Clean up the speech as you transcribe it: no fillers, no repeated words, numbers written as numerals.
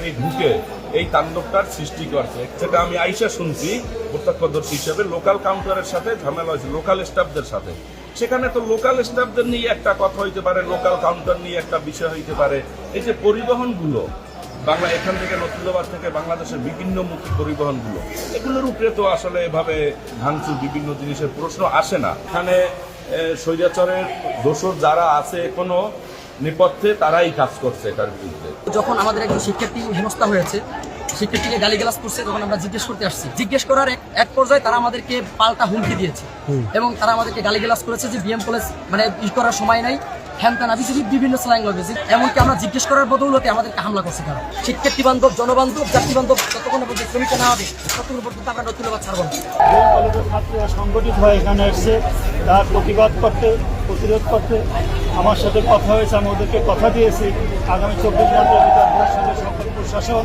বাহিনী ঢুকে এই তাণ্ডবটার সৃষ্টি করছে, সেটা আমি আইসা শুনছি প্রত্যক্ষদর্শী হিসেবে। লোকাল কাউন্টারের সাথে ঝামেলা হয়েছে, লোকাল স্টাফদের সাথে। সেখানে তো লোকাল স্টাফদের নিয়ে একটা কথা হইতে পারে, লোকাল কাউন্টার নিয়ে একটা বিষয় হইতে পারে। এই যে পরিবহনগুলো বাংলা এখান থেকে নতুনবাদ থেকে বাংলাদেশের বিভিন্নমুখী পরিবহনগুলো, এগুলোর উপরে তো আসলে এভাবে ভাঙচুর বিভিন্ন জিনিসের প্রশ্ন আসে না। এখানে স্বৈরাচারের দোষর যারা আছে এখনো নেপথ্যে, তারাই কাজ করছে এটার বিরুদ্ধে। যখন আমাদের একজন শিক্ষার্থী হেনস্থা হয়েছে, শিক্ষার্থীকে গালিগালাজ করছে, তখন আমরা জিজ্ঞেস করতে আসছি। জিজ্ঞেস করার এক পর্যায়ে তারা আমাদেরকে পাল্টা হুমকি দিয়েছে এবং তারা আমাদেরকে গালিগালাজ করেছে যে বিএম কলেজ মানে করার সময় নাই, হ্যান আবিসি বিভিন্ন স্ল্যাং ল্যাঙ্গুয়েজ। এমনকি আমরা জিজ্ঞেস করার বদৌলতে আমাদেরকে হামলা করছে তারা। শিক্ষার্থী বান্ধব, জনবান্ধব, জাতি বান্ধব যতক্ষণ পর্যন্ত শ্রমিকটা না হবে ততক্ষণ পর্যন্ত আমরা নতুনবাদ ছাড়ব না। বিএম কলেজের ছাত্রীরা সংগঠিত হয়ে এখানে এসছে তার প্রতিবাদ করতে, প্রতিরোধ করতে। আমার সাথে কথা হয়েছে, আমি ওদেরকে কথা দিয়েছি আগামী 24 ঘন্টার ভিতর সকল প্রশাসন